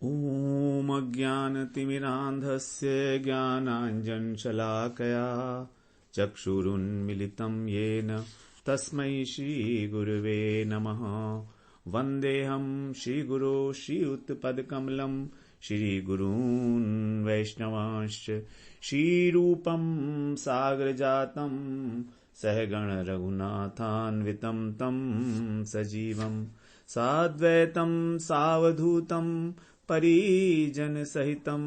ॐ अज्ञानतिमिरान्धस्य ज्ञानाञ्जनशलाकया चक्षुरुन्मिलितं येन तस्मै श्रीगुरुवे नमः। वन्देऽहं श्रीगुरो श्रीयुतपदकमलं श्रीगुरून् वैष्णवांश्च श्रीरूपं सागरजातं सहगण रघुनाथान्वितं तं सजीवं साद्वैतं सावधूतं परिजनसहितं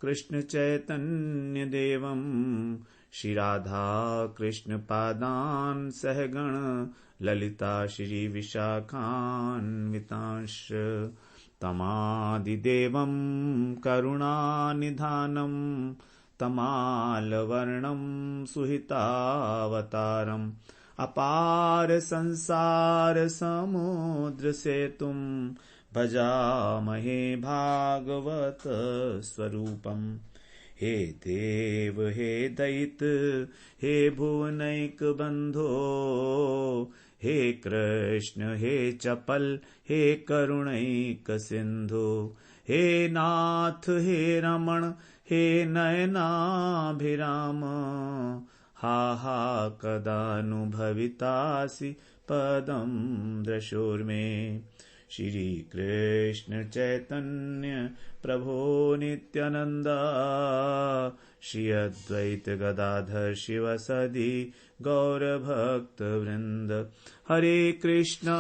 कृष्णचैतन्यदेवं श्रीराधा कृष्णपादान् सहगण ललिता श्रीविशाखान्वितांश्च तमादिदेवं करुणानिधानं तमालवर्णं सुहितावतारम् अपार संसार समुद्र सेतुं भजामहे भागवत स्वरूपम्। हे देव हे दैत हे भुवनैक बंधो, हे कृष्ण हे चपल हे करुणैक सिंधु, हे नाथ हे रमण हे नयनाभिराम, हा हा कदानुभवितासि पदं दृशोर्मे। श्री कृष्ण चैतन्य प्रभो नित्यानंद, श्री अद्वैत गदाधर शिवसदि गौर भक्त वृंद। हरे कृष्णा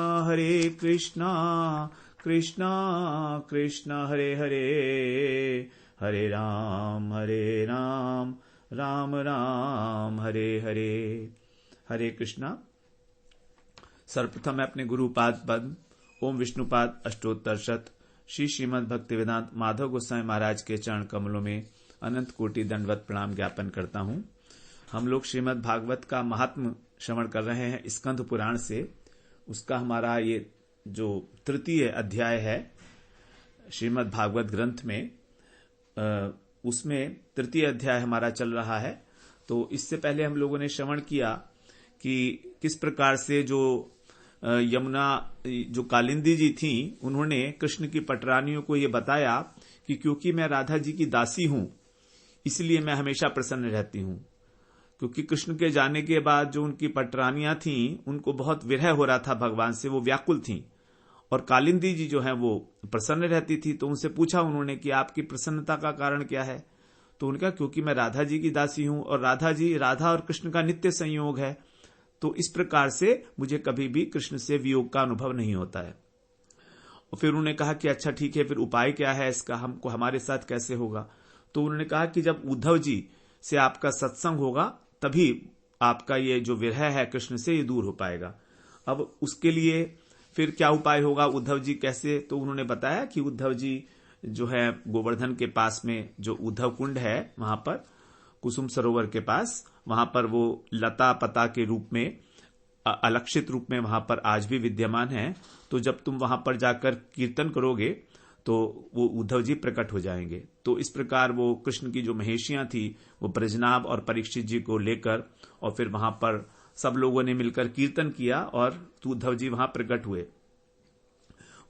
कृष्णा कृष्णा हरे हरे, हरे राम राम राम हरे हरे। हरे कृष्णा। सर्वप्रथम मैं अपने गुरुपाद पद्म ओम विष्णुपाद अष्टोत्तर शत श्री श्रीमद् भक्तिवेदांत माधव गोस्वामी महाराज के चरण कमलों में अनंत कोटि दंडवत प्रणाम ज्ञापन करता हूं। हम लोग श्रीमद् भागवत का महात्म श्रवण कर रहे हैं स्कंद पुराण से। उसका हमारा ये जो तृतीय अध्याय है श्रीमद् भागवत ग्रंथ में, उसमें तृतीय अध्याय हमारा चल रहा है। तो इससे पहले हम लोगों ने श्रवण किया कि किस प्रकार से जो यमुना जो कालिंदी जी थी, उन्होंने कृष्ण की पटरानियों को ये बताया कि क्योंकि मैं राधा जी की दासी हूं इसलिए मैं हमेशा प्रसन्न रहती हूं। क्योंकि कृष्ण के जाने के बाद जो उनकी पटरानियां थीं उनको बहुत विरह हो रहा था भगवान से, वो व्याकुल थीं। और कालिंदी जी जो है वो प्रसन्न रहती थी। तो उनसे पूछा उन्होंने कि आपकी प्रसन्नता का कारण क्या है। तो उनका क्योंकि मैं राधा जी की दासी हूं और राधा और कृष्ण का नित्य संयोग है, तो इस प्रकार से मुझे कभी भी कृष्ण से वियोग का अनुभव नहीं होता है। और फिर उन्होंने कहा कि अच्छा ठीक है, फिर उपाय क्या है इसका, हमको हमारे साथ कैसे होगा। तो उन्होंने कहा कि जब उद्धव जी से आपका सत्संग होगा तभी आपका ये जो विरह है कृष्ण से ये दूर हो पाएगा। अब उसके लिए फिर क्या उपाय होगा, उद्धव जी कैसे, तो उन्होंने बताया कि उद्धव जी जो है गोवर्धन के पास में जो उद्धव कुंड है वहां पर कुसुम सरोवर के पास, वहां पर वो लता पता के रूप में अलक्षित रूप में वहां पर आज भी विद्यमान है। तो जब तुम वहां पर जाकर कीर्तन करोगे तो वो उद्धव जी प्रकट हो जाएंगे। तो इस प्रकार वो कृष्ण की जो महेशियां थी वो ब्रजनाभ और परीक्षित जी को लेकर और फिर वहां पर सब लोगों ने मिलकर कीर्तन किया और उद्धव जी वहां प्रकट हुए।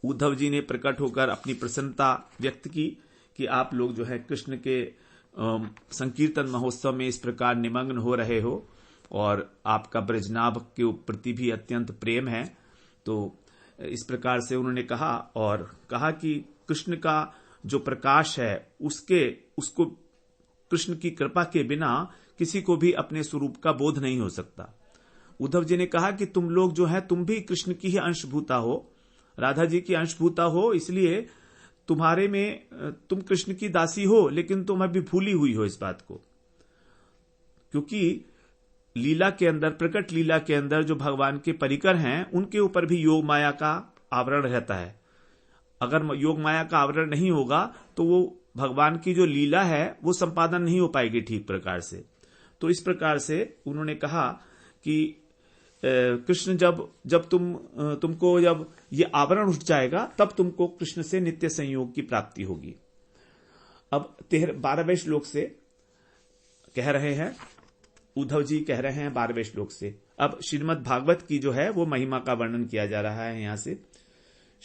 उद्धव जी ने प्रकट होकर अपनी प्रसन्नता व्यक्त की कि आप लोग जो है कृष्ण के संकीर्तन महोत्सव में इस प्रकार निमग्न हो रहे हो और आपका ब्रजनाभ के प्रति भी अत्यंत प्रेम है। तो इस प्रकार से उन्होंने कहा और कहा कि कृष्ण का जो प्रकाश है उसको कृष्ण की कृपा के बिना किसी को भी अपने स्वरूप का बोध नहीं हो सकता। उद्धव जी ने कहा कि तुम लोग जो है तुम भी कृष्ण की ही अंशभूता हो, राधा जी की अंशभूता हो, इसलिए तुम्हारे में तुम कृष्ण की दासी हो, लेकिन तुम अभी भूली हुई हो इस बात को। क्योंकि लीला के अंदर, प्रकट लीला के अंदर जो भगवान के परिकर हैं उनके ऊपर भी योग माया का आवरण रहता है। अगर योग माया का आवरण नहीं होगा तो वो भगवान की जो लीला है वो संपादन नहीं हो पाएगी ठीक प्रकार से। तो इस प्रकार से उन्होंने कहा कि कृष्ण जब तुमको जब ये आवरण उठ जाएगा तब तुमको कृष्ण से नित्य संयोग की प्राप्ति होगी। अब 12वें श्लोक से कह रहे हैं, उद्धव जी कह रहे हैं 12वें श्लोक से। अब श्रीमद् भागवत की जो है वो महिमा का वर्णन किया जा रहा है। यहां से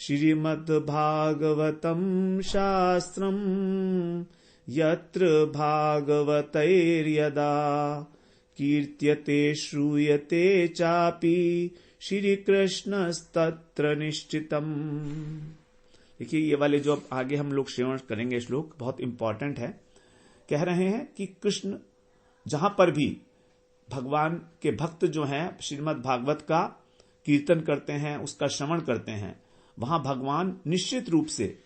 श्रीमद्भागवतं शास्त्रम् यत्र भागवतैर्यदा कीर्त्यते श्रूयते चापि श्रीकृष्णस्तत्र निश्चितम्। देखिए ये वाले जो अब आगे हम लोग श्रवण करेंगे श्लोक बहुत इंपॉर्टेंट है। कह रहे हैं कि कृष्ण जहां पर भी भगवान के भक्त जो हैं श्रीमद् भागवत का कीर्तन करते हैं, उसका श्रवण करते हैं, वहां भगवान निश्चित रूप से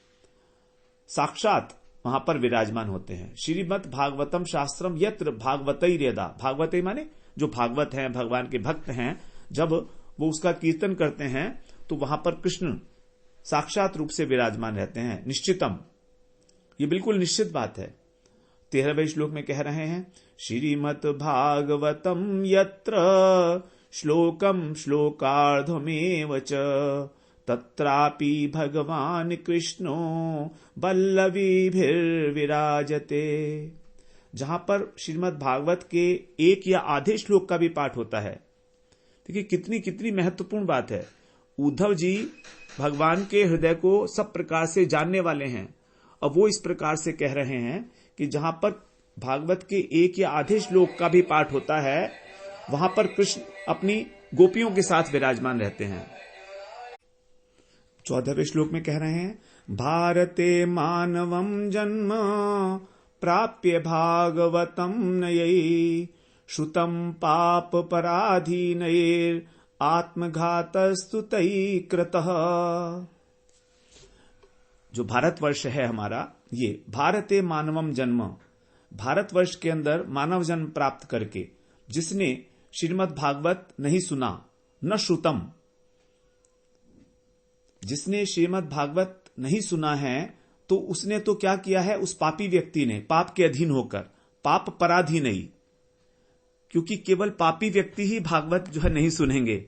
साक्षात वहां पर विराजमान होते हैं। श्रीमद् भागवतम शास्त्रम यत्र भागवतैर्यदा, भागवतै माने जो भागवत हैं, भगवान के भक्त हैं, जब वो उसका कीर्तन करते हैं तो वहां पर कृष्ण साक्षात रूप से विराजमान रहते हैं। निश्चितम, ये बिल्कुल निश्चित बात है। 13वें श्लोक में कह रहे हैं श्रीमद् भागवतम यत्र श्लोकम श्लोकार्धमेव च तत्रापि भगवान कृष्णो वल्लवीभिर्विराजते। जहां पर श्रीमद् भागवत के एक या आधे श्लोक का भी पाठ होता है। देखिए कितनी कितनी महत्वपूर्ण बात है। उद्धव जी भगवान के हृदय को सब प्रकार से जानने वाले हैं और वो इस प्रकार से कह रहे हैं कि जहां पर भागवत के एक या आधे श्लोक का भी पाठ होता है वहां पर कृष्ण अपनी गोपियों के साथ विराजमान रहते हैं। 14वें श्लोक में कह रहे हैं भारते मानवम जन्म प्राप्य भागवतम नयै श्रुतम पाप पराधीनैर आत्मघातस्तु तै कृतः। जो भारतवर्ष है हमारा, ये भारते मानवम जन्म, भारतवर्ष के अंदर मानव जन्म प्राप्त करके जिसने श्रीमद् भागवत नहीं सुना, न श्रुतम, जिसने श्रीमद् भागवत नहीं सुना है तो उसने तो क्या किया है, उस पापी व्यक्ति ने पाप के अधीन होकर, पाप पराधीन नहीं, क्योंकि केवल पापी व्यक्ति ही भागवत जो है नहीं सुनेंगे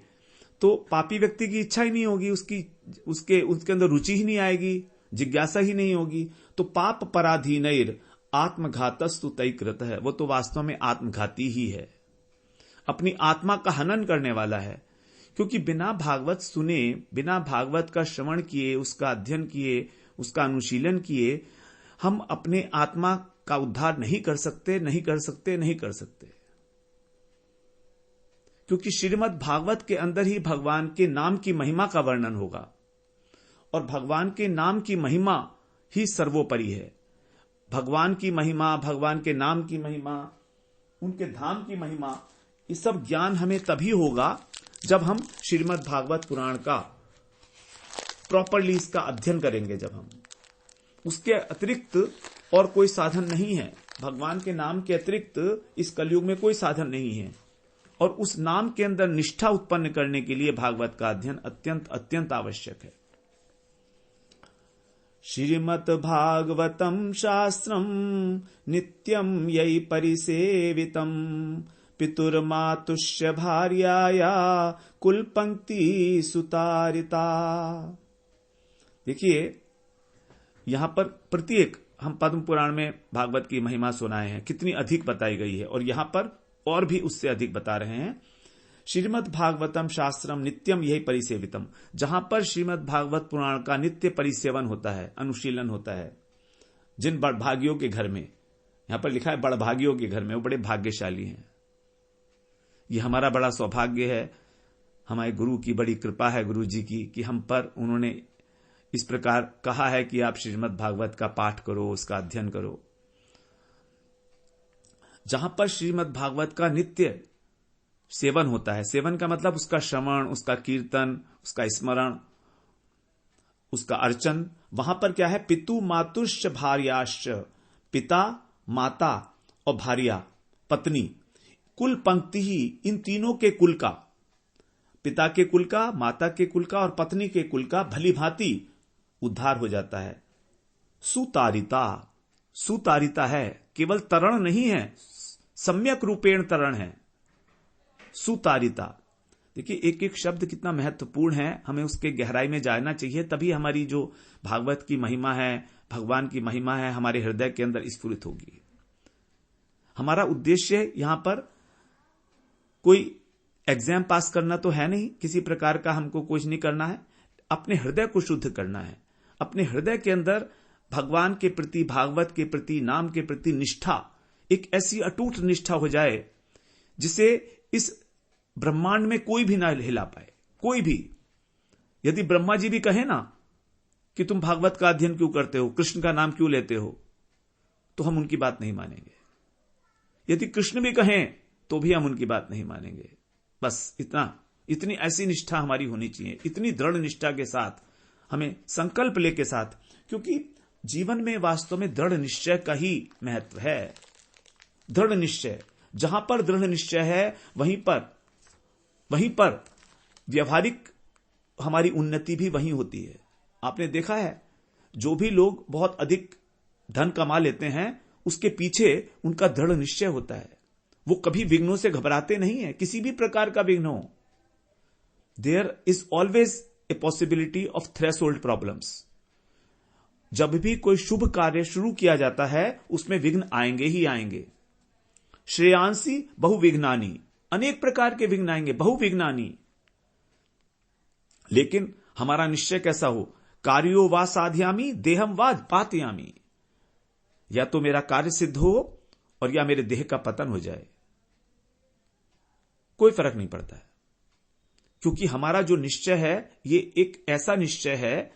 तो पापी व्यक्ति की इच्छा ही नहीं होगी, उसके अंदर रुचि ही नहीं आएगी, जिज्ञासा ही नहीं होगी। तो पाप पराधीनैर आत्मघातस्तु तै कृतः, वो तो वास्तव में आत्मघाती ही है, अपनी आत्मा का हनन करने वाला है। क्योंकि बिना भागवत सुने, बिना भागवत का श्रवण किए, उसका अध्ययन किए, उसका अनुशीलन किए, हम अपने आत्मा का उद्धार नहीं कर सकते, नहीं कर सकते, नहीं कर सकते। क्योंकि श्रीमद् भागवत के अंदर ही भगवान के नाम की महिमा का वर्णन होगा और भगवान के नाम की महिमा ही सर्वोपरि है। भगवान की महिमा, भगवान के नाम की महिमा, उनके धाम की महिमा, ये सब ज्ञान हमें तभी होगा जब हम श्रीमद् भागवत पुराण का प्रॉपरली इसका अध्ययन करेंगे। जब हम उसके अतिरिक्त और कोई साधन नहीं है, भगवान के नाम के अतिरिक्त इस कलयुग में कोई साधन नहीं है और उस नाम के अंदर निष्ठा उत्पन्न करने के लिए भागवत का अध्ययन अत्यंत अत्यंत आवश्यक है। श्रीमद् भागवतम शास्त्रम नित्यम यई परिसेवितम पितुर्मातुष्य भार्याया कुल पंक्ति सुतारिता। देखिए यहां पर प्रत्येक, हम पद्म पुराण में भागवत की महिमा सुनाए हैं, कितनी अधिक बताई गई है और यहां पर और भी उससे अधिक बता रहे हैं। श्रीमद् भागवतम शास्त्रम नित्यम यही परिसेवितम, जहां पर श्रीमद् भागवत पुराण का नित्य परिसेवन होता है, अनुशीलन होता है। जिन बड़भागियों के घर में, यहां पर लिखा है बड़भागियों के घर में, वो बड़े भाग्यशाली हैं। ये हमारा बड़ा सौभाग्य है, हमारे गुरु की बड़ी कृपा है, गुरु जी की, कि हम पर उन्होंने इस प्रकार कहा है कि आप श्रीमद् भागवत का पाठ करो, उसका अध्ययन करो। जहां पर श्रीमद् भागवत का नित्य सेवन होता है, सेवन का मतलब उसका श्रवण, उसका कीर्तन, उसका स्मरण, उसका अर्चन, वहां पर क्या है, पितु मातुश्च भार्याश्च, पिता, माता और भार्या, पत्नी, कुल पंक्ति ही, इन तीनों के कुल का, पिता के कुल का, माता के कुल का और पत्नी के कुल का भली भांति उद्धार हो जाता है। सुतारिता, सुतारिता है, केवल तरण नहीं है, सम्यक रूपेण तरण है, सुतारिता। देखिए एक एक शब्द कितना महत्वपूर्ण है, हमें उसके गहराई में जाना चाहिए, तभी हमारी जो भागवत की महिमा है, भगवान की महिमा है, हमारे हृदय के अंदर स्फुरित होगी। हमारा उद्देश्य यहां पर कोई एग्जाम पास करना तो है नहीं, किसी प्रकार का हमको कुछ नहीं करना है। अपने हृदय को शुद्ध करना है। अपने हृदय के अंदर भगवान के प्रति, भागवत के प्रति, नाम के प्रति निष्ठा, एक ऐसी अटूट निष्ठा हो जाए जिसे इस ब्रह्मांड में कोई भी ना हिला पाए। कोई भी, यदि ब्रह्मा जी भी कहे ना कि तुम भागवत का अध्ययन क्यों करते हो, कृष्ण का नाम क्यों लेते हो, तो हम उनकी बात नहीं मानेंगे। यदि कृष्ण भी कहें तो भी हम उनकी बात नहीं मानेंगे। बस इतनी ऐसी निष्ठा हमारी होनी चाहिए, इतनी दृढ़ निष्ठा के साथ, हमें संकल्प लेके साथ, क्योंकि जीवन में वास्तव में दृढ़ निश्चय का ही महत्व है। दृढ़ निश्चय, जहां पर दृढ़ निश्चय है वहीं पर व्यवहारिक हमारी उन्नति भी वहीं होती है। आपने देखा है, जो भी लोग बहुत अधिक धन कमा लेते हैं, उसके पीछे उनका दृढ़ निश्चय होता है। वो कभी विघ्नों से घबराते नहीं है, किसी भी प्रकार का विघ्न हो। There is always a possibility of threshold problems. जब भी कोई शुभ कार्य शुरू किया जाता है, उसमें विघ्न आएंगे ही आएंगे। श्रेयांसी बहुविघ्नानी, अनेक प्रकार के विघ्न आएंगे, बहुविघ्नानी। लेकिन हमारा निश्चय कैसा हो, कार्यो वा साध्यामी देहम वा पातयामी, या तो मेरा कार्य सिद्ध हो और या मेरे देह का पतन हो जाए, कोई फर्क नहीं पड़ता है। क्योंकि हमारा जो निश्चय है, ये एक ऐसा निश्चय है,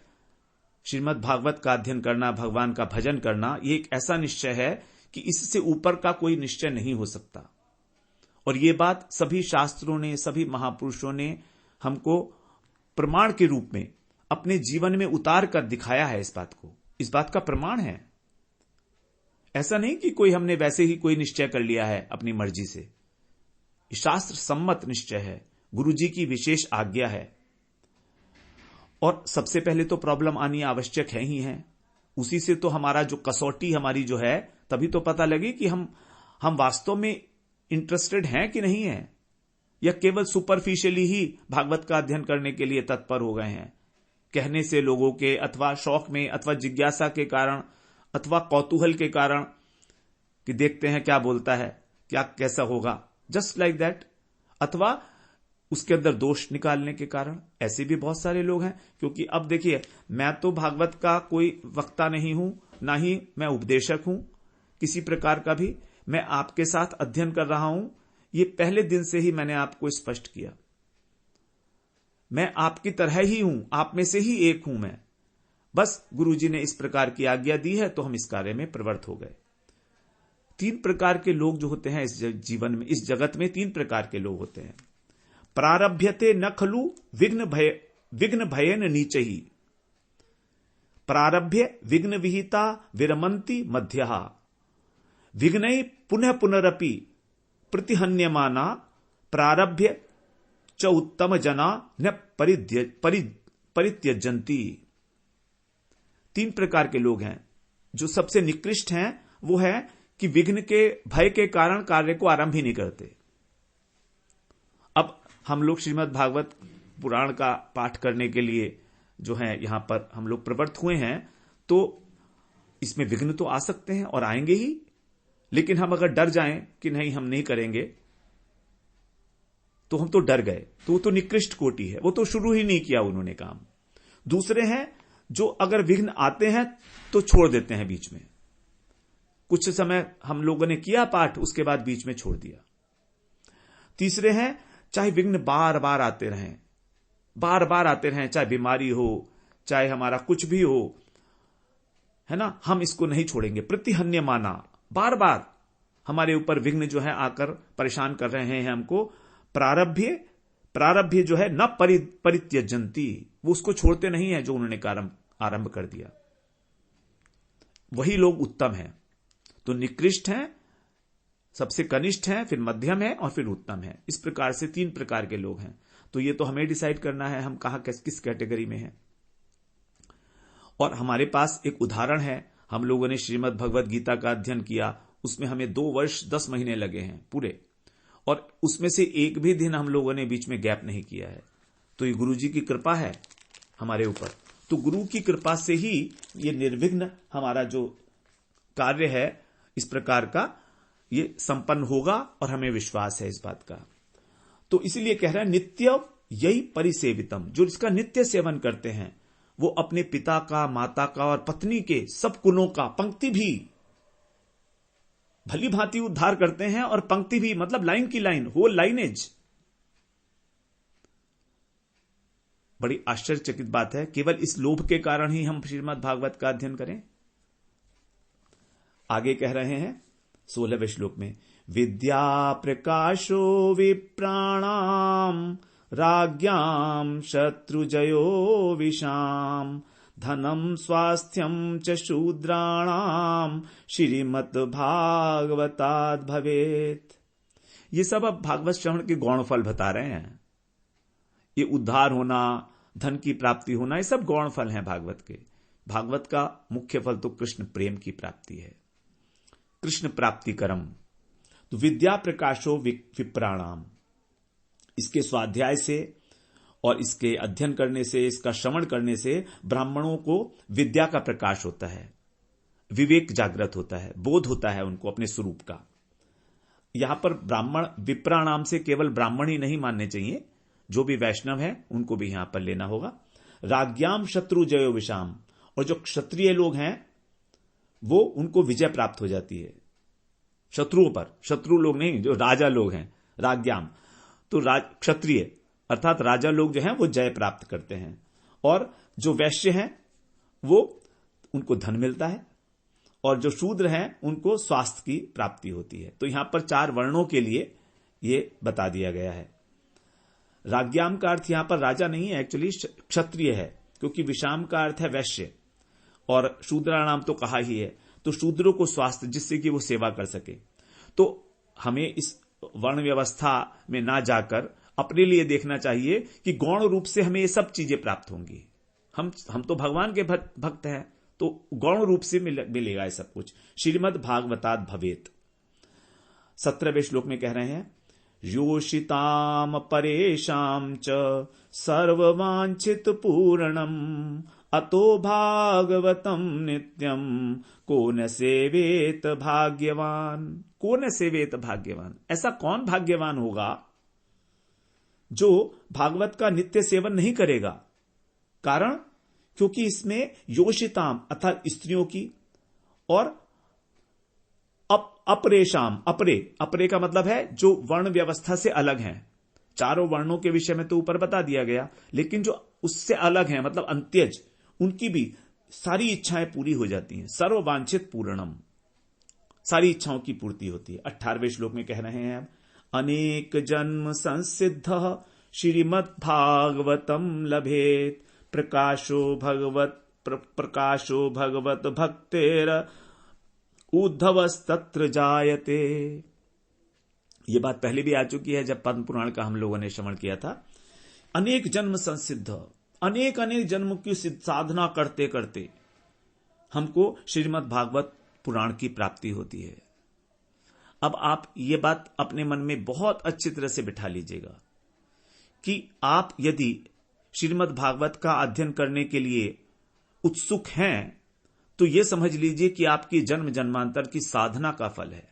श्रीमद् भागवत का अध्ययन करना, भगवान का भजन करना, ये एक ऐसा निश्चय है कि इससे ऊपर का कोई निश्चय नहीं हो सकता। और ये बात सभी शास्त्रों ने, सभी महापुरुषों ने हमको प्रमाण के रूप में अपने जीवन में उतार कर दिखाया है। इस बात का प्रमाण है। ऐसा नहीं कि कोई हमने वैसे ही कोई निश्चय कर लिया है अपनी मर्जी से। शास्त्र सम्मत निश्चय है, गुरु जी की विशेष आज्ञा है। और सबसे पहले तो प्रॉब्लम आनी आवश्यक है ही है। उसी से तो हमारा जो कसौटी हमारी जो है, तभी तो पता लगे कि हम वास्तव में इंटरेस्टेड हैं कि नहीं है, या केवल सुपरफिशियली ही भागवत का अध्ययन करने के लिए तत्पर हो गए हैं, कहने से लोगों के, अथवा शौक में, अथवा जिज्ञासा के कारण, अथवा कौतूहल के कारण, कि देखते हैं क्या बोलता है, क्या कैसा होगा, जस्ट लाइक दैट। अथवा उसके अंदर दोष निकालने के कारण, ऐसे भी बहुत सारे लोग हैं। क्योंकि अब देखिए, मैं तो भागवत का कोई वक्ता नहीं हूं, ना ही मैं उपदेशक हूं किसी प्रकार का भी। मैं आपके साथ अध्ययन कर रहा हूं, ये पहले दिन से ही मैंने आपको स्पष्ट किया। मैं आपकी तरह ही हूं, आप में से ही एक हूं मैं। बस गुरुजी ने इस प्रकार की आज्ञा दी है तो हम इस कार्य में प्रवृत्त हो गए। 3 प्रकार के लोग जो होते हैं इस जीवन में, इस जगत में 3 प्रकार के लोग होते हैं। प्रारभ्यते न खलु विघ्न भयेन नीचहि, प्रारभ्य विघ्न विहिता विरमंति मध्यहा, विघ्नै पुनः पुनरपि प्रतिहन्यमाना, प्रारभ्य च उत्तम जना न परित्यजन्ति। 3 प्रकार के लोग हैं। जो सबसे निकृष्ट हैं वो है कि विघ्न के भय के कारण कार्य को आरंभ ही नहीं करते। अब हम लोग श्रीमद् भागवत पुराण का पाठ करने के लिए जो है यहां पर हम लोग प्रवृत्त हुए हैं, तो इसमें विघ्न तो आ सकते हैं और आएंगे ही। लेकिन हम अगर डर जाएं कि नहीं हम नहीं करेंगे, तो हम तो डर गए, तो वो तो निकृष्ट कोटि है, वो तो शुरू ही नहीं किया उन्होंने काम। दूसरे हैं जो अगर विघ्न आते हैं तो छोड़ देते हैं बीच में। कुछ समय हम लोगों ने किया पाठ, उसके बाद बीच में छोड़ दिया। तीसरे हैं, चाहे विघ्न बार बार आते रहें, चाहे बीमारी हो, चाहे हमारा कुछ भी हो, है ना, हम इसको नहीं छोड़ेंगे। प्रतिहन्य माना, बार बार हमारे ऊपर विघ्न जो है आकर परेशान कर रहे हैं हमको। प्रारब्ध जो है न परित्यजन्ति, वो उसको छोड़ते नहीं है जो उन्होंने आरंभ कर दिया। वही लोग उत्तम हैं। तो निकृष्ट हैं, सबसे कनिष्ठ हैं, फिर मध्यम है और फिर उत्तम है। इस प्रकार से 3 प्रकार के लोग हैं। तो ये तो हमें डिसाइड करना है हम कहां किस कैटेगरी में हैं। और हमारे पास एक उदाहरण है, हम लोगों ने श्रीमद् भगवद गीता का अध्ययन किया, उसमें हमें 2 वर्ष 10 महीने लगे हैं पूरे, और उसमें से एक भी दिन हम लोगों ने बीच में गैप नहीं किया है। तो ये गुरु जी की कृपा है हमारे ऊपर। तो गुरु की कृपा से ही ये निर्विघ्न हमारा जो कार्य है इस प्रकार का ये संपन्न होगा, और हमें विश्वास है इस बात का। तो इसीलिए कह रहा है नित्य यही परिसेवितम, जो इसका नित्य सेवन करते हैं, वो अपने पिता का, माता का और पत्नी के सब कुलों का पंक्ति भी भली भांति उद्धार करते हैं, और पंक्ति भी मतलब लाइन की लाइन, होल लाइनेज। बड़ी आश्चर्यचकित बात है, केवल इस लोभ के कारण ही हम श्रीमद् भागवत का अध्ययन करें। आगे कह रहे हैं 16वें श्लोक में, विद्या प्रकाशो विप्राणाम राज्ञाम शत्रुजयो विशाम धनम स्वास्थ्यम च शूद्राणाम श्रीमद् भागवतात् भवेत्। ये सब अब भागवत श्रवण के गौण फल बता रहे हैं। ये उद्धार होना, धन की प्राप्ति होना, ये सब गौण फल हैं भागवत के। भागवत का मुख्य फल तो कृष्ण प्रेम की प्राप्ति है, कृष्ण प्राप्ति करम। तो विद्या प्रकाशो विप्राणाम, इसके स्वाध्याय से और इसके अध्ययन करने से, इसका श्रवण करने से ब्राह्मणों को विद्या का प्रकाश होता है, विवेक जागृत होता है, बोध होता है उनको अपने स्वरूप का। यहां पर ब्राह्मण विप्राणाम से केवल ब्राह्मण ही नहीं मानने चाहिए, जो भी वैष्णव है उनको भी यहां पर लेना होगा। राज्ञाम शत्रु जयो विशाम, और जो क्षत्रिय लोग हैं वो उनको विजय प्राप्त हो जाती है शत्रुओं पर। शत्रु लोग नहीं, जो राजा लोग हैं, राज्ञाम तो क्षत्रिय अर्थात राजा लोग जो हैं वो जय प्राप्त करते हैं, और जो वैश्य हैं वो उनको धन मिलता है, और जो शूद्र हैं उनको स्वास्थ्य की प्राप्ति होती है। तो यहां पर 4 वर्णों के लिए ये बता दिया गया है। राज्ञाम का अर्थ यहां पर राजा नहीं है, एक्चुअली क्षत्रिय है, क्योंकि विशाम का अर्थ है वैश्य, और शूद्राणाम तो कहा ही है। तो शूद्रों को स्वास्थ्य, जिससे कि वो सेवा कर सके। तो हमें इस वर्ण व्यवस्था में ना जाकर अपने लिए देखना चाहिए कि गौण रूप से हमें ये सब चीजें प्राप्त होंगी। हम तो भगवान के भक्त हैं, तो गौण रूप से मिलेगा ये सब कुछ। श्रीमद् भागवतात् भवेत्। 17वें श्लोक में कह रहे हैं, योषिताम परेशाम च सर्ववांछित पूर्णम अतो भागवतम नित्यम को न सेवेत भाग्यवान। को न सेवेत भाग्यवान, ऐसा कौन भाग्यवान होगा जो भागवत का नित्य सेवन नहीं करेगा। कारण, क्योंकि इसमें योषिताम अर्थात स्त्रियों की, और अपरेशाम, अपरे का मतलब है जो वर्ण व्यवस्था से अलग हैं। 4 वर्णों के विषय में तो ऊपर बता दिया गया, लेकिन जो उससे अलग हैं मतलब अंत्यज, उनकी भी सारी इच्छाएं पूरी हो जाती हैं। सर्ववांछित पूर्णम, सारी इच्छाओं की पूर्ति होती है। 18वें श्लोक में कह रहे हैं, अनेक जन्म संसिद्ध श्रीमद् भागवतम लभेत प्रकाशो भगवत भक्तेर उद्धवस्तत्र जायते। ये बात पहले भी आ चुकी है जब पद्म पुराण का हम लोगों ने श्रवण किया था। अनेक जन्म संसिद्ध, अनेक जन्म की साधना करते करते हमको श्रीमद् भागवत पुराण की प्राप्ति होती है। अब आप ये बात अपने मन में बहुत अच्छी तरह से बिठा लीजिएगा कि आप यदि श्रीमद् भागवत का अध्ययन करने के लिए उत्सुक हैं, तो यह समझ लीजिए कि आपकी जन्म जन्मांतर की साधना का फल है।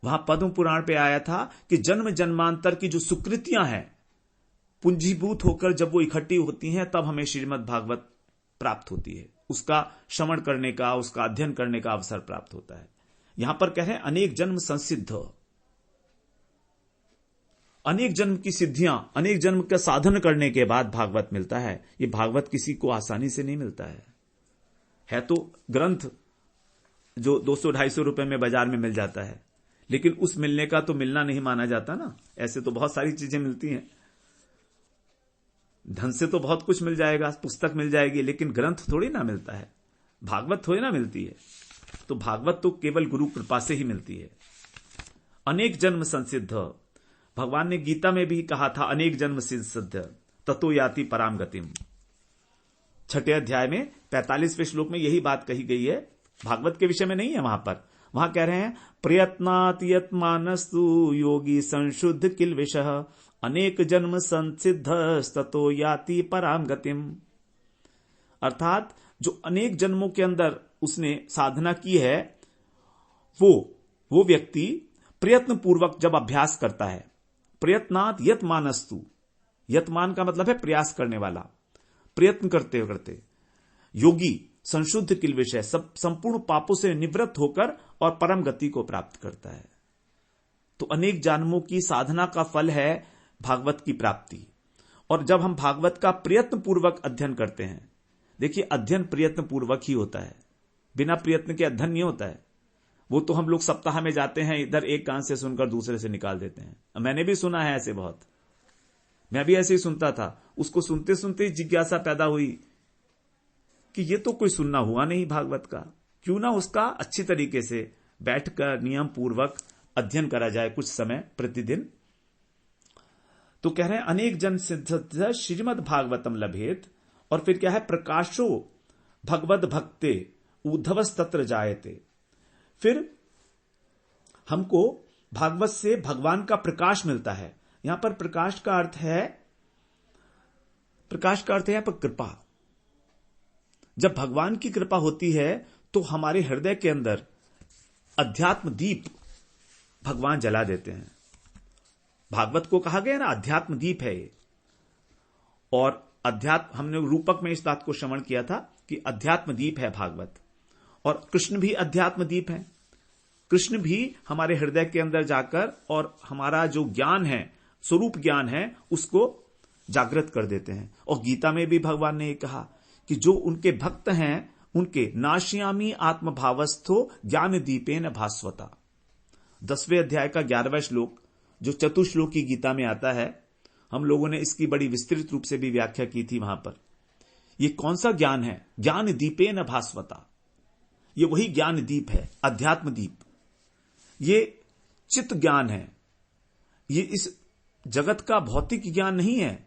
वहां पद्म पुराण पे आया था कि जन्म जन्मांतर की जो सुकृतियां हैं, पूंजीभूत होकर जब वो इकट्ठी होती हैं, तब हमें श्रीमद् भागवत प्राप्त होती है। उसका श्रवण करने का, उसका अध्ययन करने का अवसर प्राप्त होता है। यहां पर कह रहे हैं अनेक जन्म संसिद्ध, अनेक जन्म की सिद्धियां, अनेक जन्म का साधन करने के बाद भागवत मिलता है। ये भागवत किसी को आसानी से नहीं मिलता है तो ग्रंथ जो 200-250 रुपए में बाजार में मिल जाता है, लेकिन उस मिलने का तो मिलना नहीं माना जाता ना। ऐसे तो बहुत सारी चीजें मिलती हैं, धन से तो बहुत कुछ मिल जाएगा, पुस्तक मिल जाएगी, लेकिन ग्रंथ थोड़ी ना मिलता है, भागवत थोड़ी ना मिलती है। तो भागवत तो केवल गुरु कृपा से ही मिलती है। अनेक जन्म संसिद्ध, भगवान ने गीता में भी कहा था अनेक जन्म सिद्ध ततो याति पराम गतिम। 6ठे अध्याय में 45वें श्लोक में यही बात कही गई है, भागवत के विषय में नहीं है। वहां कह रहे हैं प्रयत्नात यत मानस्तु योगी संशुद्ध किल विषः अनेक जन्म संसिद्ध ततो याति पराम गतिम। अर्थात जो अनेक जन्मों के अंदर उसने साधना की है, वो व्यक्ति प्रयत्न पूर्वक जब अभ्यास करता है, प्रयत्नात यत मानस्तु, यतमान का मतलब है प्रयास करने वाला, प्रयत्न करते करते। योगी संशुद्ध किल विषय, सब संपूर्ण पापों से निवृत्त होकर और परम गति को प्राप्त करता है। तो अनेक जन्मों की साधना का फल है भागवत की प्राप्ति। और जब हम भागवत का प्रयत्न पूर्वक अध्ययन करते हैं, देखिए अध्ययन प्रयत्न पूर्वक ही होता है, बिना प्रयत्न के अध्ययन नहीं होता है। वो तो हम लोग सप्ताह में जाते हैं, इधर एक कान से सुनकर दूसरे से निकाल देते हैं। मैंने भी सुना है ऐसे बहुत, मैं भी ऐसे ही सुनता था। उसको सुनते सुनते जिज्ञासा पैदा हुई कि ये तो कोई सुनना हुआ नहीं भागवत का, क्यों ना उसका अच्छी तरीके से बैठकर नियम पूर्वक अध्ययन करा जाए कुछ समय प्रतिदिन। तो कह रहे हैं अनेक जन सिद्ध श्रीमद् भागवतम लभेत, और फिर क्या है, प्रकाशो भगवद भक्ते उद्धवस तत्र जायते। फिर हमको भागवत से भगवान का प्रकाश मिलता है। यहां पर प्रकाश का अर्थ है यहां पर कृपा। जब भगवान की कृपा होती है तो हमारे हृदय के अंदर अध्यात्म दीप भगवान जला देते हैं। भागवत को कहा गया ना अध्यात्म दीप है ये। और अध्यात्म, हमने रूपक में इस बात को श्रवण किया था कि अध्यात्म दीप है भागवत, और कृष्ण भी अध्यात्म दीप है। कृष्ण भी हमारे हृदय के अंदर जाकर और हमारा जो ज्ञान है, स्वरूप ज्ञान है, उसको जागृत कर देते हैं। और गीता में भी भगवान ने ये कहा कि जो उनके भक्त हैं उनके नाश्यामी आत्मभावस्थो ज्ञान दीपेन भास्वता। 10वें अध्याय का 11वां श्लोक जो चतुश्लोकी गीता में आता है, हम लोगों ने इसकी बड़ी विस्तृत रूप से भी व्याख्या की थी वहां पर। ये कौन सा ज्ञान है? ज्ञान दीपेन भास्वता। ये वही ज्ञान दीप है, अध्यात्म दीप। ये चित्त ज्ञान है। ये इस जगत का भौतिक ज्ञान नहीं है।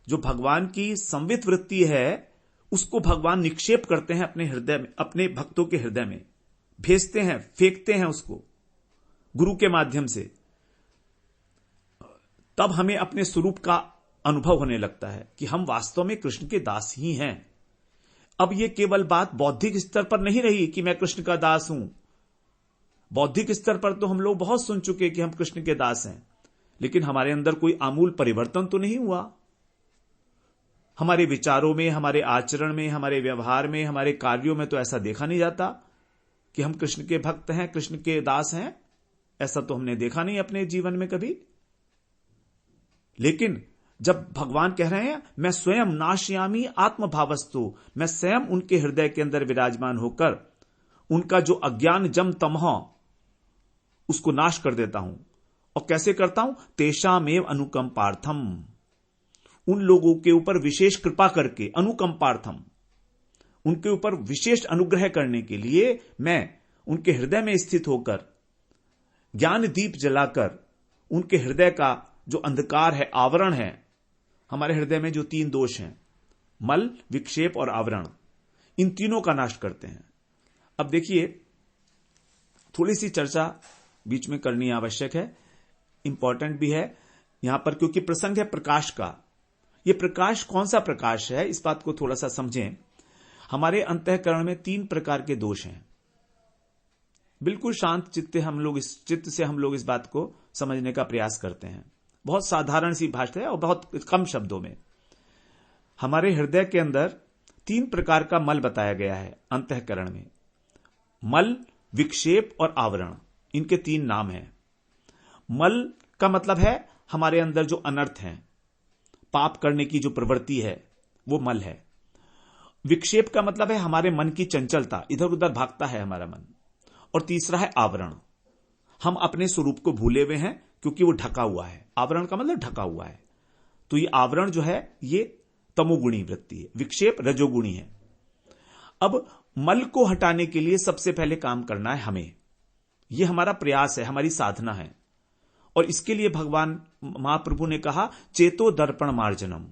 जो भगवान की संवित वृत्ति है उसको भगवान निक्षेप करते हैं अपने हृदय में, अपने भक्तों के हृदय में भेजते हैं, फेंकते हैं उसको गुरु के माध्यम से। तब हमें अपने स्वरूप का अनुभव होने लगता है कि हम वास्तव में कृष्ण के दास ही हैं। अब यह केवल बात बौद्धिक स्तर पर नहीं रही कि मैं कृष्ण का दास हूं। बौद्धिक स्तर पर तो हम लोग बहुत सुन चुके कि हम कृष्ण के दास हैं, लेकिन हमारे अंदर कोई आमूल परिवर्तन तो नहीं हुआ। हमारे विचारों में, हमारे आचरण में, हमारे व्यवहार में, हमारे कार्यों में तो ऐसा देखा नहीं जाता कि हम कृष्ण के भक्त हैं, कृष्ण के दास हैं। ऐसा तो हमने देखा नहीं अपने जीवन में कभी। लेकिन जब भगवान कह रहे हैं मैं स्वयं नाश्यामी आत्मभावस्तु, मैं स्वयं उनके हृदय के अंदर विराजमान होकर उनका जो अज्ञान जम तमह उसको नाश कर देता हूं। और कैसे करता हूं? तेषामेव अनुकंपार्थम, उन लोगों के ऊपर विशेष कृपा करके, अनुकंपार्थम, उनके ऊपर विशेष अनुग्रह करने के लिए मैं उनके हृदय में स्थित होकर ज्ञान दीप जलाकर उनके हृदय का जो अंधकार है, आवरण है, हमारे हृदय में जो 3 दोष हैं, मल, विक्षेप और आवरण, इन तीनों का नाश करते हैं। अब देखिए, थोड़ी सी चर्चा बीच में करनी आवश्यक है, इंपॉर्टेंट भी है यहां पर, क्योंकि प्रसंग है प्रकाश का। यह प्रकाश कौन सा प्रकाश है, इस बात को थोड़ा सा समझें। हमारे अंतःकरण में 3 प्रकार के दोष हैं। बिल्कुल शांत चित्त से हम लोग इस बात को समझने का प्रयास करते हैं। बहुत साधारण सी भाषा है और बहुत कम शब्दों में। हमारे हृदय के अंदर 3 प्रकार का मल बताया गया है अंतःकरण में। मल, विक्षेप और आवरण, इनके 3 नाम हैं। मल का मतलब है हमारे अंदर जो अनर्थ है, पाप करने की जो प्रवृत्ति है, वो मल है। विक्षेप का मतलब है हमारे मन की चंचलता, इधर उधर भागता है हमारा मन। और तीसरा है आवरण, हम अपने स्वरूप को भूले हुए हैं क्योंकि वो ढका हुआ है। आवरण का मतलब ढका हुआ है। तो ये आवरण जो है ये तमोगुणी वृत्ति है, विक्षेप रजोगुणी है। अब मल को हटाने के लिए सबसे पहले काम करना है हमें। यह हमारा प्रयास है, हमारी साधना है। और इसके लिए भगवान महाप्रभु ने कहा चेतो दर्पण मार्जनम,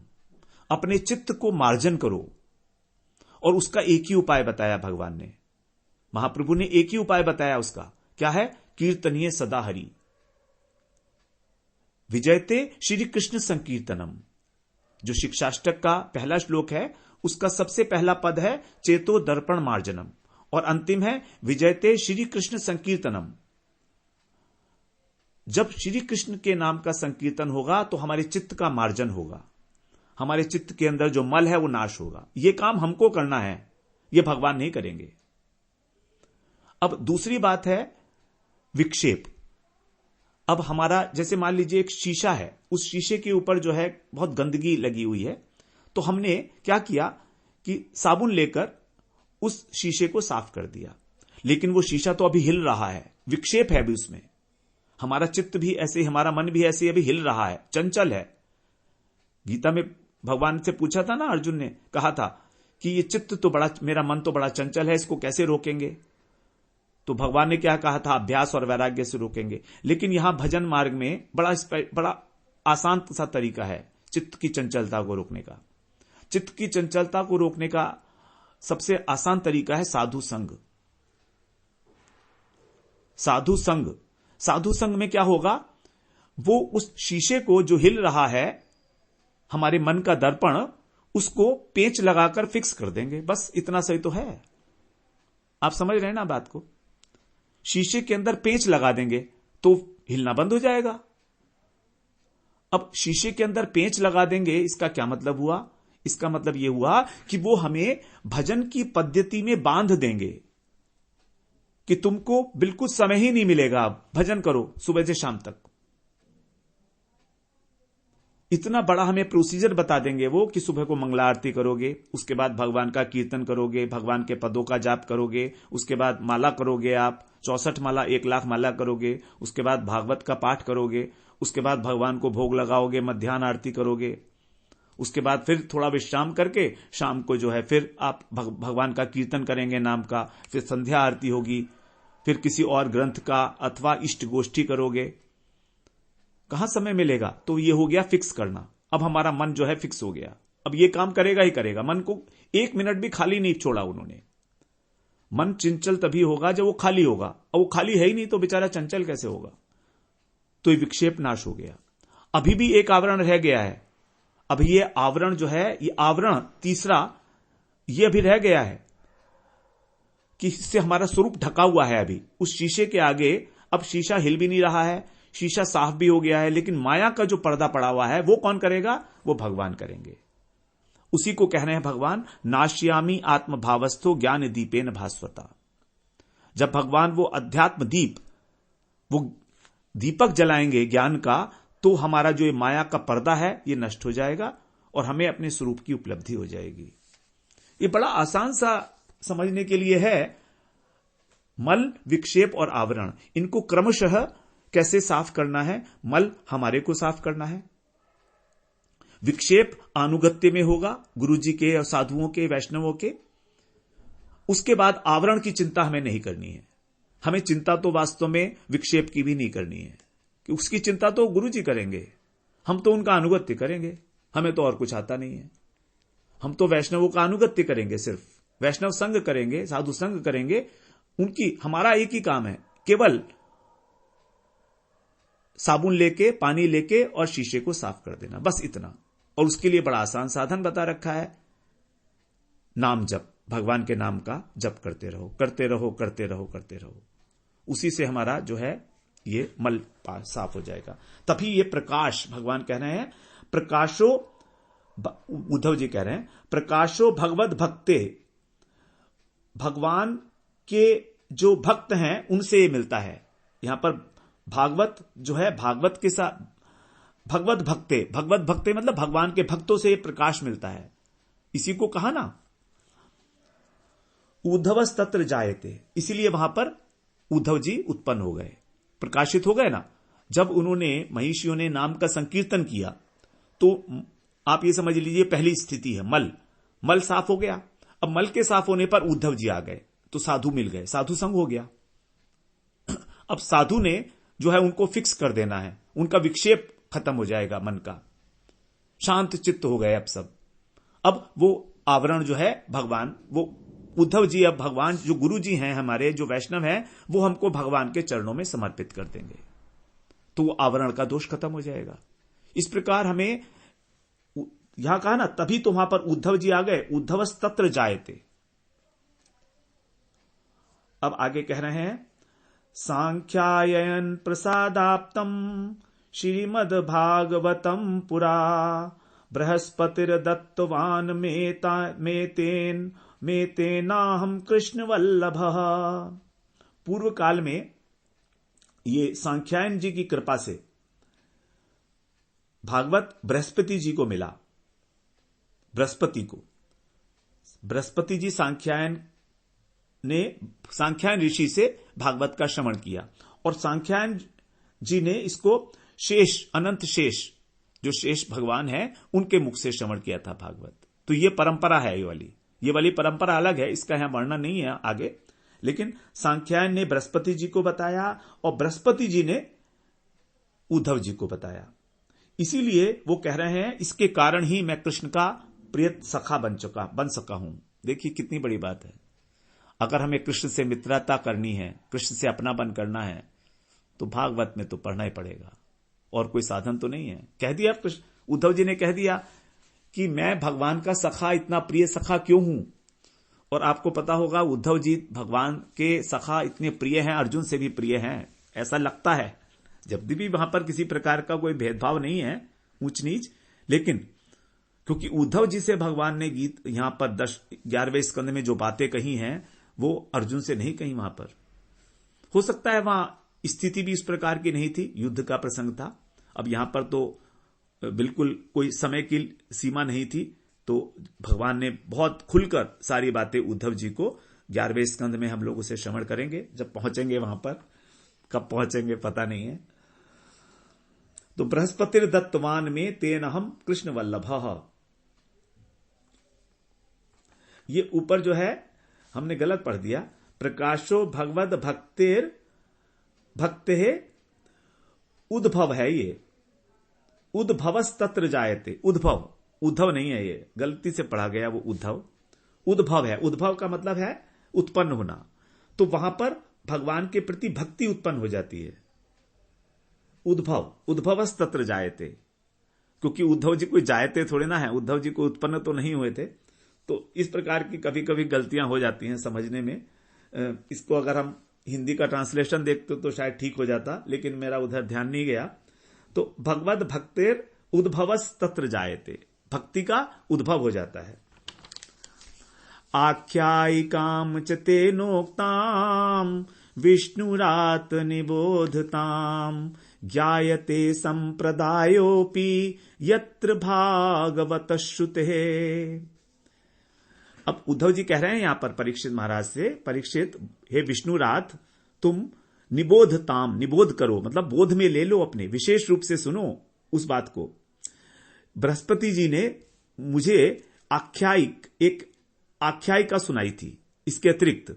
अपने चित्त को मार्जन करो। और उसका एक ही उपाय बताया भगवान ने, महाप्रभु ने एक ही उपाय बताया उसका, क्या है? कीर्तनीय सदा हरि, विजयते श्री कृष्ण संकीर्तनम। जो शिक्षाष्टक का पहला श्लोक है उसका सबसे पहला पद है चेतो दर्पण मार्जनम, और अंतिम है विजयते श्री कृष्ण संकीर्तनम। जब श्री कृष्ण के नाम का संकीर्तन होगा तो हमारे चित्त का मार्जन होगा, हमारे चित्त के अंदर जो मल है वो नाश होगा। ये काम हमको करना है, ये भगवान नहीं करेंगे। अब दूसरी बात है विक्षेप। अब हमारा जैसे मान लीजिए एक शीशा है, उस शीशे के ऊपर जो है बहुत गंदगी लगी हुई है, तो हमने क्या किया कि साबुन लेकर उस शीशे को साफ कर दिया, लेकिन वो शीशा तो अभी हिल रहा है, विक्षेप है अभी उसमें। हमारा चित्त भी ऐसे, हमारा मन भी ऐसे अभी हिल रहा है, चंचल है। गीता में भगवान से पूछा था ना, अर्जुन ने कहा था कि ये चित्त तो बड़ा, मेरा मन तो बड़ा चंचल है, इसको कैसे रोकेंगे? तो भगवान ने क्या कहा था? अभ्यास और वैराग्य से रोकेंगे। लेकिन यहां भजन मार्ग में बड़ा आसान सा तरीका है चित्त की चंचलता को रोकने का। चित्त की चंचलता को रोकने का सबसे आसान तरीका है साधु संग। साधु संग, साधु संग में क्या होगा? वो उस शीशे को जो हिल रहा है, हमारे मन का दर्पण, उसको पेंच लगाकर फिक्स कर देंगे। बस इतना सही तो है। आप समझ रहे हैं ना बात को? शीशे के अंदर पेंच लगा देंगे तो हिलना बंद हो जाएगा। अब शीशे के अंदर पेंच लगा देंगे, इसका क्या मतलब हुआ? इसका मतलब यह हुआ कि वो हमें भजन की पद्धति में बांध देंगे कि तुमको बिल्कुल समय ही नहीं मिलेगा, अब भजन करो सुबह से शाम तक। इतना बड़ा हमें प्रोसीजर बता देंगे वो कि सुबह को मंगला आरती करोगे, उसके बाद भगवान का कीर्तन करोगे, भगवान के पदों का जाप करोगे, उसके बाद माला करोगे, आप 64 माला 1 लाख माला करोगे, उसके बाद भागवत का पाठ करोगे, उसके बाद भगवान को भोग लगाओगे, मध्याह्न आरती करोगे, उसके बाद फिर थोड़ा विश्राम करके शाम को जो है फिर आप भगवान का कीर्तन करेंगे नाम का, फिर संध्या आरती होगी, फिर किसी और ग्रंथ का अथवा इष्ट गोष्ठी करोगे। कहां समय मिलेगा? तो ये हो गया फिक्स करना। अब हमारा मन जो है फिक्स हो गया, अब ये काम करेगा ही करेगा। मन को 1 मिनट भी खाली नहीं छोड़ा उन्होंने। मन चंचल तभी होगा जब वो खाली होगा, और वो खाली है ही नहीं तो बेचारा चंचल कैसे होगा? तो ये विक्षेप नाश हो गया। अभी भी एक आवरण रह गया है। अभी ये आवरण जो है, ये आवरण तीसरा, ये अभी रह गया है कि इससे हमारा स्वरूप ढका हुआ है। अभी उस शीशे के आगे अब शीशा हिल भी नहीं रहा है, शीशा साफ भी हो गया है, लेकिन माया का जो पर्दा पड़ा हुआ है वो कौन करेगा? वो भगवान करेंगे। उसी को कह रहे हैं भगवान, नाश्यामी आत्म भावस्थो ज्ञान दीपेन भास्वता। जब भगवान वो अध्यात्म दीप, वो दीपक जलाएंगे ज्ञान का, तो हमारा जो ये माया का पर्दा है ये नष्ट हो जाएगा और हमें अपने स्वरूप की उपलब्धि हो जाएगी। ये बड़ा आसान सा समझने के लिए है। मल, विक्षेप और आवरण, इनको क्रमशः कैसे साफ करना है? मल हमारे को साफ करना है, विक्षेप अनुगत्य में होगा गुरु जी के और साधुओं के, वैष्णवों के। उसके बाद आवरण की चिंता हमें नहीं करनी है। हमें चिंता तो वास्तव में विक्षेप की भी नहीं करनी है, कि उसकी चिंता तो गुरु जी करेंगे, हम तो उनका अनुगत्य करेंगे। हमें तो और कुछ आता नहीं है। हम तो वैष्णवों का अनुगत्य करेंगे, सिर्फ वैष्णव संग करेंगे, साधु संग करेंगे। उनकी, हमारा एक ही काम है, केवल साबुन लेके, पानी लेके और शीशे को साफ कर देना, बस इतना। और उसके लिए बड़ा आसान साधन बता रखा है, नाम जप। भगवान के नाम का जप करते रहो, करते रहो, करते रहो, करते रहो। उसी से हमारा जो है ये मल साफ हो जाएगा। तभी ये प्रकाश, भगवान कह रहे हैं प्रकाशो, उद्धव जी कह रहे हैं प्रकाशो भगवत भक्ते। भगवान के जो भक्त हैं उनसे ये मिलता है। यहां पर भागवत जो है, भागवत के साथ भगवत भक्ते, भगवत भक्ते मतलब भगवान के भक्तों से प्रकाश मिलता है। इसी को कहा ना उद्धवस तत्र जायते, इसीलिए वहां पर उद्धव जी उत्पन्न हो गए, प्रकाशित हो गए ना। जब उन्होंने, महिषियों ने नाम का संकीर्तन किया, तो आप ये समझ लीजिए पहली स्थिति है मल, मल साफ हो गया। अब मल के साफ होने पर उद्धव जी आ गए, तो साधु मिल गए, साधु संग हो गया। अब साधु ने जो है उनको फिक्स कर देना है, उनका विक्षेप खत्म हो जाएगा, मन का शांत चित्त हो गए अब सब। अब वो आवरण जो है भगवान, वो उद्धव जी, अब भगवान जो गुरु जी हैं हमारे, जो वैष्णव हैं, वो हमको भगवान के चरणों में समर्पित कर देंगे, तो वो आवरण का दोष खत्म हो जाएगा। इस प्रकार हमें यहां कहा ना, तभी तो वहां पर उद्धव जी आ गए, उद्धवस तत्र जायते। अब आगे कह रहे हैं सांख्यायन प्रसादाप्तम श्रीमद् भागवतम पुरा बृहस्पतिर्दत्तवान् मे तेनाहम कृष्ण वल्लभ। पूर्व काल में ये सांख्यायन जी की कृपा से भागवत बृहस्पति जी को मिला। बृहस्पति जी सांख्यायन ऋषि से भागवत का श्रवण किया और सांख्यायन जी ने इसको अनंत शेष जो शेष भगवान है उनके मुख से श्रवण किया था भागवत। तो ये परंपरा है, ये वाली परंपरा अलग है, इसका यहां वर्णन नहीं है आगे। लेकिन सांख्यायन ने बृहस्पति जी को बताया और बृहस्पति जी ने उद्धव जी को बताया। इसीलिए वो कह रहे हैं इसके कारण ही मैं कृष्ण का प्रिय सखा बन सका हूं। देखिए कितनी बड़ी बात है। अगर हमें कृष्ण से मित्रता करनी है, कृष्ण से अपनापन करना है, तो भागवत में तो पढ़ना ही पड़ेगा, और कोई साधन तो नहीं है। कह दिया उद्धव जी ने कह दिया कि मैं भगवान का सखा, इतना प्रिय सखा क्यों हूं। और आपको पता होगा उद्धव जी भगवान के सखा इतने प्रिय हैं, अर्जुन से भी प्रिय हैं, ऐसा लगता है। जब भी वहां पर किसी प्रकार का कोई भेदभाव नहीं है, ऊंच नीच, लेकिन क्योंकि उद्धव जी से भगवान ने गीत यहां पर 11वें स्कंद में जो बातें कही हैं वो अर्जुन से नहीं कही। वहां पर हो सकता है वहां स्थिति भी इस प्रकार की नहीं थी, युद्ध का प्रसंग था। अब यहां पर तो बिल्कुल कोई समय की सीमा नहीं थी, तो भगवान ने बहुत खुलकर सारी बातें उद्धव जी को 11वें स्कंद में हम लोग उसे श्रवण करेंगे जब पहुंचेंगे वहां पर। कब पहुंचेंगे पता नहीं है। तो बृहस्पतिर्दत्तवान् मे तेनहम कृष्ण वल्लभ। ये ऊपर जो है हमने गलत पढ़ दिया। प्रकाशो भगवद भक्ते उद्भव है, ये उद्भवस्तत्र जायते। उद्धव नहीं है, ये गलती से पढ़ा गया, वो उद्भव है। उद्भव का मतलब है उत्पन्न होना। तो वहां पर भगवान के प्रति भक्ति उत्पन्न हो जाती है। उद्भवस्तत्र जायते, क्योंकि उद्धव जी कोई जायते थोड़े ना है, उद्धव जी को उत्पन्न तो नहीं हुए थे। तो इस प्रकार की कभी कभी गलतियां हो जाती हैं समझने में। इसको अगर हम हिंदी का ट्रांसलेशन देखते तो शायद ठीक हो जाता, लेकिन मेरा उधर ध्यान नहीं गया। तो भगवद भक्तेर उद्भवस्तत्र जायते, भक्ति का उद्भव हो जाता है। आख्यायिकाम च तेनोक्ताम विष्णुरात निबोधताम ज्ञायते संप्रदायोपि यत्र भागवत श्रुते। अब उद्धव जी कह रहे हैं यहां पर परीक्षित महाराज से, परीक्षित हे विष्णुरात तुम निबोध करो, मतलब बोध में ले लो, अपने विशेष रूप से सुनो उस बात को। बृहस्पति जी ने मुझे एक आख्यायिका सुनाई थी, इसके अतिरिक्त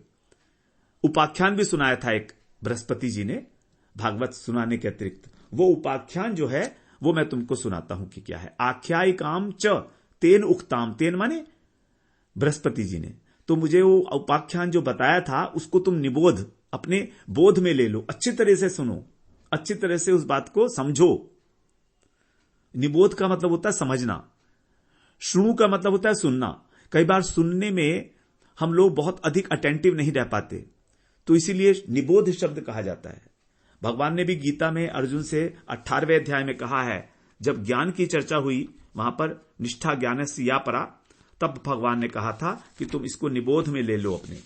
उपाख्यान भी सुनाया था एक बृहस्पति जी ने भागवत सुनाने के अतिरिक्त। वो उपाख्यान जो है वो मैं तुमको सुनाता हूं कि क्या है। आख्यायिकाम च तेन उक्ताम, तेन माने बृहस्पति जी ने, तो मुझे वो उपाख्यान जो बताया था उसको तुम निबोध, अपने बोध में ले लो, अच्छी तरह से सुनो, अच्छी तरह से उस बात को समझो। निबोध का मतलब होता है समझना, श्रुणु का मतलब होता है सुनना। कई बार सुनने में हम लोग बहुत अधिक अटेंटिव नहीं रह पाते, तो इसीलिए निबोध शब्द कहा जाता है। भगवान ने भी गीता में अर्जुन से 18वें अध्याय में कहा है, जब ज्ञान की चर्चा हुई वहां पर निष्ठा ज्ञानस्य या परा, तब भगवान ने कहा था कि तुम इसको निबोध में ले लो अपने।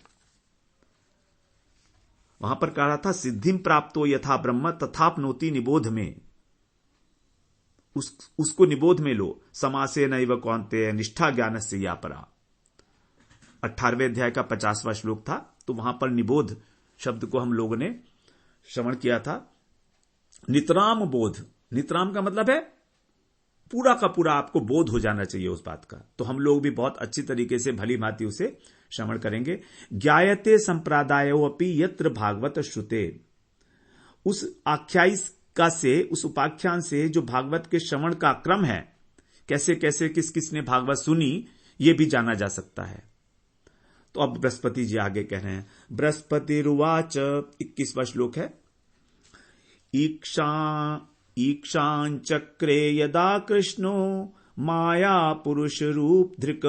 वहां पर कहा था सिद्धिम प्राप्तो यथा ब्रह्म तथापनोति निबोध में, उसको निबोध में लो। समासे नैव कौन्तेय निष्ठा ज्ञानस्य या परा, 18वें अध्याय का 50वां श्लोक था। तो वहां पर निबोध शब्द को हम लोगों ने श्रवण किया था। नितराम बोध, नितराम का मतलब है पूरा का पूरा आपको बोध हो जाना चाहिए उस बात का। तो हम लोग भी बहुत अच्छी तरीके से भली भांति उसे श्रवण करेंगे। ज्ञायते संप्रदायोपि यत्र भागवत श्रुते, उस आख्यायिका से, उस उपाख्यान से जो भागवत के श्रवण का क्रम है, कैसे कैसे किस किसने भागवत सुनी, ये भी जाना जा सकता है। तो अब बृहस्पति जी आगे कह रहे हैं। बृहस्पतिरुवाच, 21वां श्लोक है। ईक्षांचक्रे यदा कृष्णो माया पुरुष रूप धृक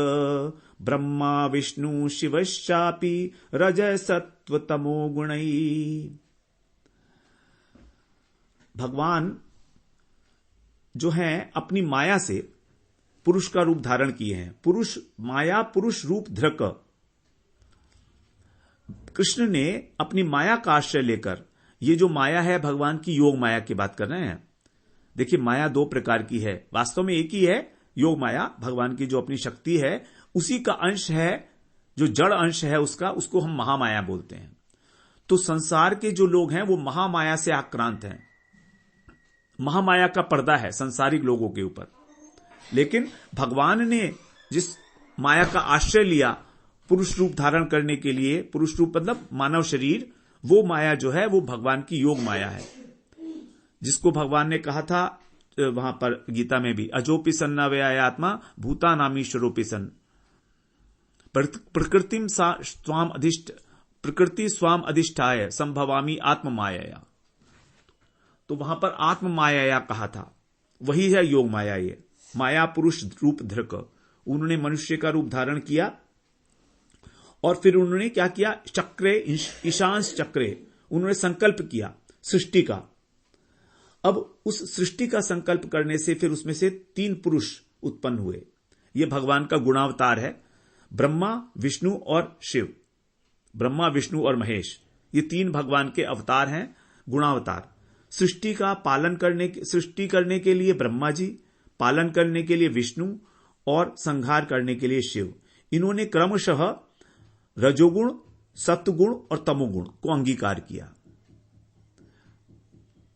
ब्रह्मा विष्णु शिवश्चापि रजः सत्व तमो गुणैः। भगवान जो है अपनी माया से पुरुष का रूप धारण किए हैं। पुरुष माया पुरुष रूप धृक। कृष्ण ने अपनी माया का आश्रय लेकर, ये जो माया है भगवान की योग माया की बात कर रहे हैं। देखिए माया दो प्रकार की है, वास्तव में एक ही है। योग माया भगवान की जो अपनी शक्ति है उसी का अंश है, जो जड़ अंश है उसका, उसको हम महामाया बोलते हैं। तो संसार के जो लोग हैं वो महामाया से आक्रांत हैं। महामाया का पर्दा है संसारिक लोगों के ऊपर। लेकिन भगवान ने जिस माया का आश्रय लिया पुरुष रूप धारण करने के लिए, पुरुष रूप मतलब मानव शरीर, वो माया जो है वो भगवान की योग माया है, जिसको भगवान ने कहा था वहां पर गीता में भी, अजोपि सन्ना व्ययात्मा भूता नामीश्वरोपि सन प्रकृति स्वाम अधिष्ठाय संभवामी आत्म माया। तो वहां पर आत्म माया कहा था, वही है योग माया। ये माया पुरुष रूप धृक, उन्होंने मनुष्य का रूप धारण किया और फिर उन्होंने क्या किया, चक्रे ईशांश चक्रे उन्होंने संकल्प किया सृष्टि का। अब उस सृष्टि का संकल्प करने से फिर उसमें से 3 पुरुष उत्पन्न हुए। यह भगवान का गुणावतार है। ब्रह्मा विष्णु और शिव, ब्रह्मा विष्णु और महेश, ये 3 भगवान के अवतार हैं, गुणावतार। सृष्टि का पालन सृष्टि करने के लिए ब्रह्मा जी, पालन करने के लिए विष्णु और संहार करने के लिए शिव। इन्होंने क्रमशः रजोगुण, सत्वगुण और तमोगुण को अंगीकार किया।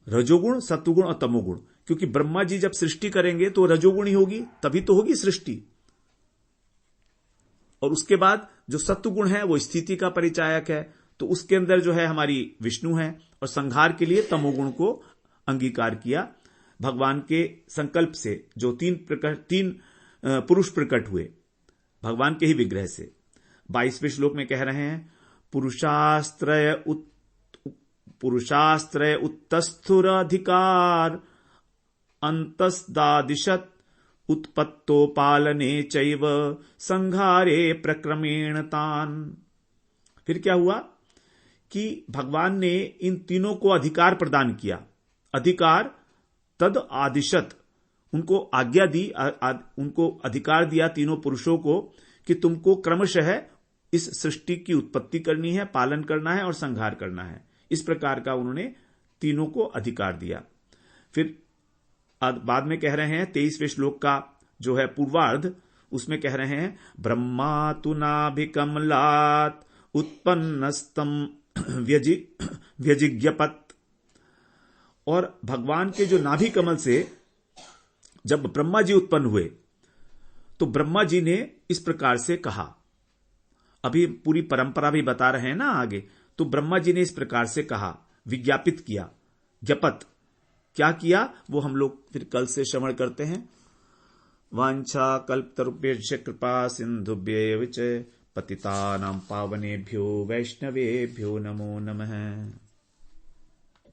रजोगुण, सत्वगुण और तमोगुण, क्योंकि ब्रह्मा जी जब सृष्टि करेंगे तो रजोगुण ही होगी, तभी तो होगी सृष्टि। और उसके बाद जो सत्वगुण है वो स्थिति का परिचायक है, तो उसके अंदर जो है हमारी विष्णु है, और संहार के लिए तमोगुण को अंगीकार किया। भगवान के संकल्प से जो 3 पुरुष प्रकट हुए भगवान के ही विग्रह से। 22वें श्लोक में कह रहे हैं, पुरुषास्त्रय उत्तस्थुराधिकार अंतस्दादिशत उत्पत्तो पालने चैव संहारे प्रक्रमेण तान। फिर क्या हुआ कि भगवान ने इन तीनों को अधिकार प्रदान किया। अधिकार तद आदिशत, उनको आज्ञा दी, उनको अधिकार दिया तीनों पुरुषों को कि तुमको क्रमशः इस सृष्टि की उत्पत्ति करनी है, पालन करना है और संहार करना है। इस प्रकार का उन्होंने तीनों को अधिकार दिया। फिर बाद में कह रहे हैं 23वें श्लोक का जो है पूर्वार्ध, उसमें कह रहे हैं, ब्रह्मा तु नाभिकमलात् उत्पन्नस्तम व्यजिज्ञपत। और भगवान के जो नाभि कमल से जब ब्रह्मा जी उत्पन्न हुए तो ब्रह्मा जी ने इस प्रकार से कहा। अभी पूरी परंपरा भी बता रहे हैं ना आगे। तो ब्रह्मा जी ने इस प्रकार से कहा, विज्ञापित किया। ज्ञपत क्या किया वो हम लोग फिर कल से श्रवण करते हैं। वांछा कल्पतरुभ्यश्च कृपा सिंधुभ्यैव च पतितानां पावनेभ्यो वैष्णवेभ्यो नमो नमः।